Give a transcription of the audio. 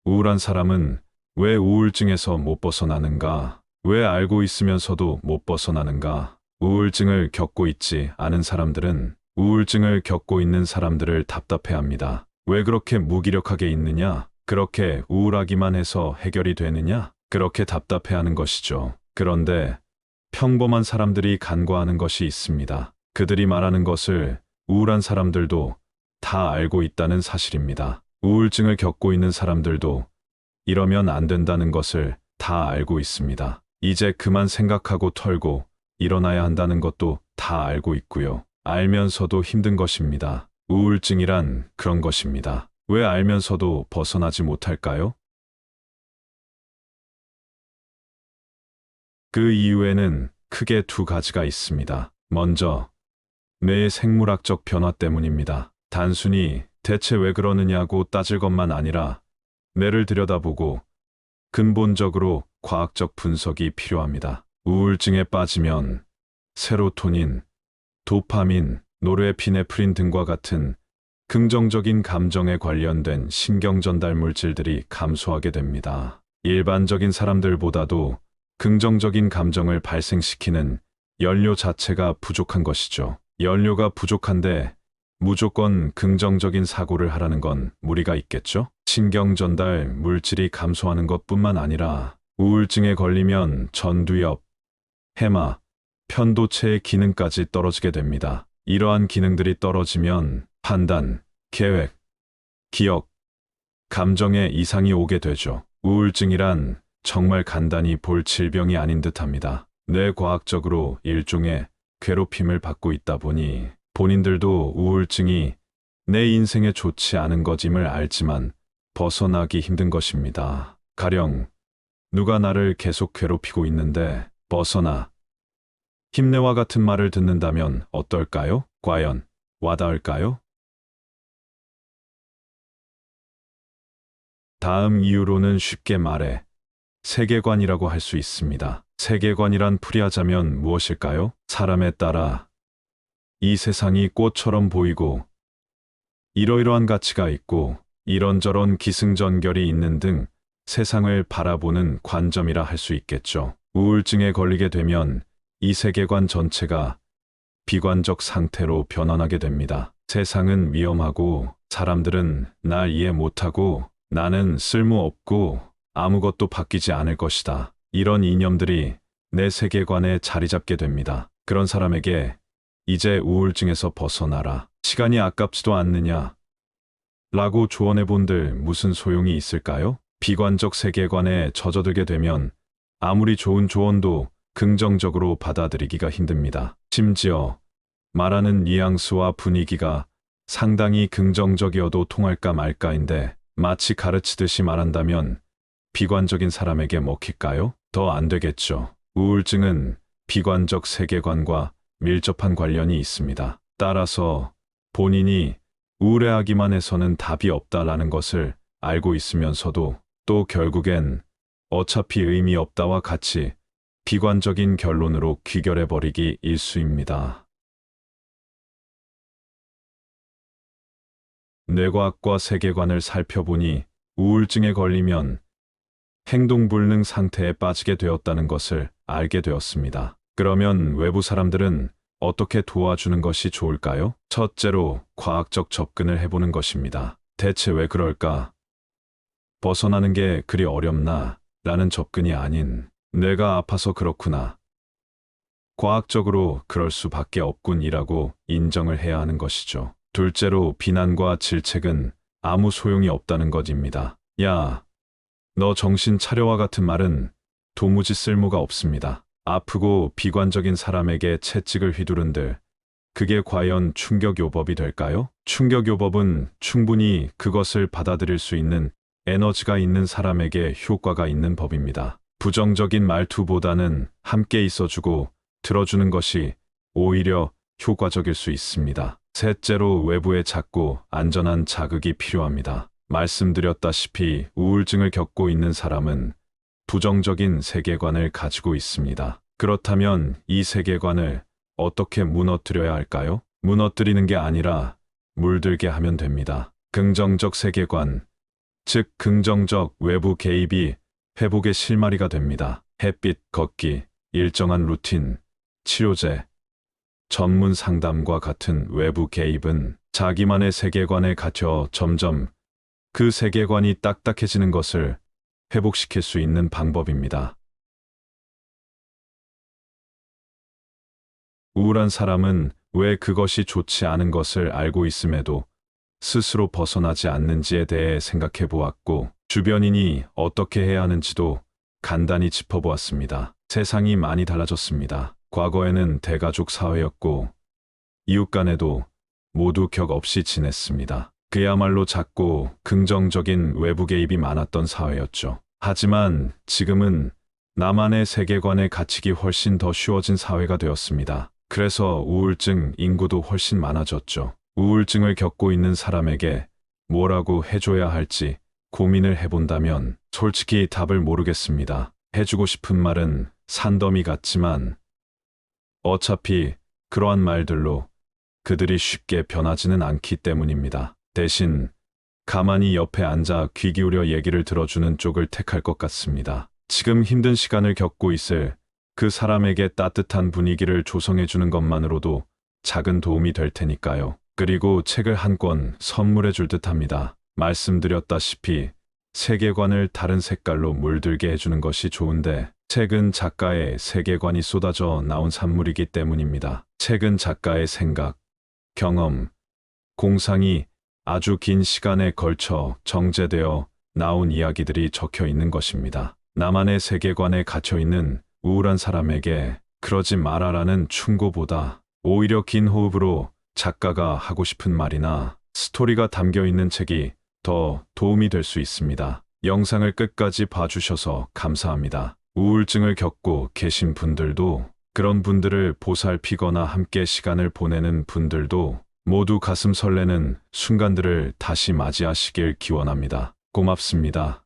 우울한 사람은 왜 우울증에서 못 벗어나는가? 왜 알고 있으면서도 못 벗어나는가? 우울증을 겪고 있지 않은 사람들은 우울증을 겪고 있는 사람들을 답답해합니다. 왜 그렇게 무기력하게 있느냐? 그렇게 우울하기만 해서 해결이 되느냐? 그렇게 답답해하는 것이죠. 그런데 평범한 사람들이 간과하는 것이 있습니다. 그들이 말하는 것을 우울한 사람들도 다 알고 있다는 사실입니다. 우울증을 겪고 있는 사람들도 이러면 안 된다는 것을 다 알고 있습니다. 이제 그만 생각하고 털고 일어나야 한다는 것도 다 알고 있고요. 알면서도 힘든 것입니다. 우울증이란 그런 것입니다. 왜 알면서도 벗어나지 못할까요? 그 이유에는 크게 두 가지가 있습니다. 먼저, 뇌의 생물학적 변화 때문입니다. 단순히 대체 왜 그러느냐고 따질 것만 아니라 뇌를 들여다보고 근본적으로 과학적 분석이 필요합니다. 우울증에 빠지면 세로토닌, 도파민, 노르에피네프린 등과 같은 긍정적인 감정에 관련된 신경 전달 물질들이 감소하게 됩니다. 일반적인 사람들보다도 긍정적인 감정을 발생시키는 연료 자체가 부족한 것이죠. 연료가 부족한데 무조건 긍정적인 사고를 하라는 건 무리가 있겠죠? 신경 전달 물질이 감소하는 것뿐만 아니라 우울증에 걸리면 전두엽, 해마, 편도체의 기능까지 떨어지게 됩니다. 이러한 기능들이 떨어지면 판단, 계획, 기억, 감정에 이상이 오게 되죠. 우울증이란 정말 간단히 볼 질병이 아닌 듯합니다. 뇌과학적으로 일종의 괴롭힘을 받고 있다 보니 본인들도 우울증이 내 인생에 좋지 않은 것임을 알지만 벗어나기 힘든 것입니다. 가령 누가 나를 계속 괴롭히고 있는데 벗어나 힘내와 같은 말을 듣는다면 어떨까요? 과연 와닿을까요? 다음 이유로는 쉽게 말해 세계관이라고 할 수 있습니다. 세계관이란 풀이하자면 무엇일까요? 사람에 따라 이 세상이 꽃처럼 보이고 이러이러한 가치가 있고 이런저런 기승전결이 있는 등 세상을 바라보는 관점이라 할 수 있겠죠. 우울증에 걸리게 되면 이 세계관 전체가 비관적 상태로 변환하게 됩니다. 세상은 위험하고 사람들은 날 이해 못하고 나는 쓸모없고 아무것도 바뀌지 않을 것이다. 이런 이념들이 내 세계관에 자리 잡게 됩니다. 그런 사람에게 이제 우울증에서 벗어나라. 시간이 아깝지도 않느냐? 라고 조언해 본들 무슨 소용이 있을까요? 비관적 세계관에 젖어들게 되면 아무리 좋은 조언도 긍정적으로 받아들이기가 힘듭니다. 심지어 말하는 뉘앙스와 분위기가 상당히 긍정적이어도 통할까 말까인데 마치 가르치듯이 말한다면 비관적인 사람에게 먹힐까요? 더 안 되겠죠. 우울증은 비관적 세계관과 밀접한 관련이 있습니다. 따라서 본인이 우울해하기만 해서는 답이 없다라는 것을 알고 있으면서도 또 결국엔 어차피 의미 없다와 같이 비관적인 결론으로 귀결해버리기 일쑤입니다. 뇌과학과 세계관을 살펴보니 우울증에 걸리면 행동불능 상태에 빠지게 되었다는 것을 알게 되었습니다. 그러면 외부 사람들은 어떻게 도와주는 것이 좋을까요? 첫째로 과학적 접근을 해보는 것입니다. 대체 왜 그럴까? 벗어나는 게 그리 어렵나? 라는 접근이 아닌 뇌가 아파서 그렇구나. 과학적으로 그럴 수밖에 없군이라고 인정을 해야 하는 것이죠. 둘째로 비난과 질책은 아무 소용이 없다는 것입니다. 야, 너 정신 차려와 같은 말은 도무지 쓸모가 없습니다. 아프고 비관적인 사람에게 채찍을 휘두른들 그게 과연 충격요법이 될까요? 충격요법은 충분히 그것을 받아들일 수 있는 에너지가 있는 사람에게 효과가 있는 법입니다. 부정적인 말투보다는 함께 있어주고 들어주는 것이 오히려 효과적일 수 있습니다. 셋째로 외부에 작고 안전한 자극이 필요합니다. 말씀드렸다시피 우울증을 겪고 있는 사람은 부정적인 세계관을 가지고 있습니다. 그렇다면 이 세계관을 어떻게 무너뜨려야 할까요? 무너뜨리는 게 아니라 물들게 하면 됩니다. 긍정적 세계관, 즉 긍정적 외부 개입이 회복의 실마리가 됩니다. 햇빛, 걷기, 일정한 루틴, 치료제, 전문 상담과 같은 외부 개입은 자기만의 세계관에 갇혀 점점 그 세계관이 딱딱해지는 것을 회복시킬 수 있는 방법입니다. 우울한 사람은 왜 그것이 좋지 않은 것을 알고 있음에도 스스로 벗어나지 않는지에 대해 생각해 보았고, 주변인이 어떻게 해야 하는지도 간단히 짚어보았습니다. 세상이 많이 달라졌습니다. 과거에는 대가족 사회였고, 이웃 간에도 모두 격 없이 지냈습니다. 그야말로 작고 긍정적인 외부 개입이 많았던 사회였죠. 하지만 지금은 나만의 세계관에 갇히기 훨씬 더 쉬워진 사회가 되었습니다. 그래서 우울증 인구도 훨씬 많아졌죠. 우울증을 겪고 있는 사람에게 뭐라고 해줘야 할지 고민을 해본다면 솔직히 답을 모르겠습니다. 해주고 싶은 말은 산더미 같지만 어차피 그러한 말들로 그들이 쉽게 변하지는 않기 때문입니다. 대신 가만히 옆에 앉아 귀 기울여 얘기를 들어주는 쪽을 택할 것 같습니다. 지금 힘든 시간을 겪고 있을 그 사람에게 따뜻한 분위기를 조성해주는 것만으로도 작은 도움이 될 테니까요. 그리고 책을 한 권 선물해 줄 듯합니다. 말씀드렸다시피 세계관을 다른 색깔로 물들게 해주는 것이 좋은데, 책은 작가의 세계관이 쏟아져 나온 산물이기 때문입니다. 책은 작가의 생각, 경험, 공상이 아주 긴 시간에 걸쳐 정제되어 나온 이야기들이 적혀 있는 것입니다. 나만의 세계관에 갇혀 있는 우울한 사람에게 그러지 말아라는 충고보다 오히려 긴 호흡으로 작가가 하고 싶은 말이나 스토리가 담겨 있는 책이 더 도움이 될 수 있습니다. 영상을 끝까지 봐주셔서 감사합니다. 우울증을 겪고 계신 분들도, 그런 분들을 보살피거나 함께 시간을 보내는 분들도 모두 가슴 설레는 순간들을 다시 맞이하시길 기원합니다. 고맙습니다.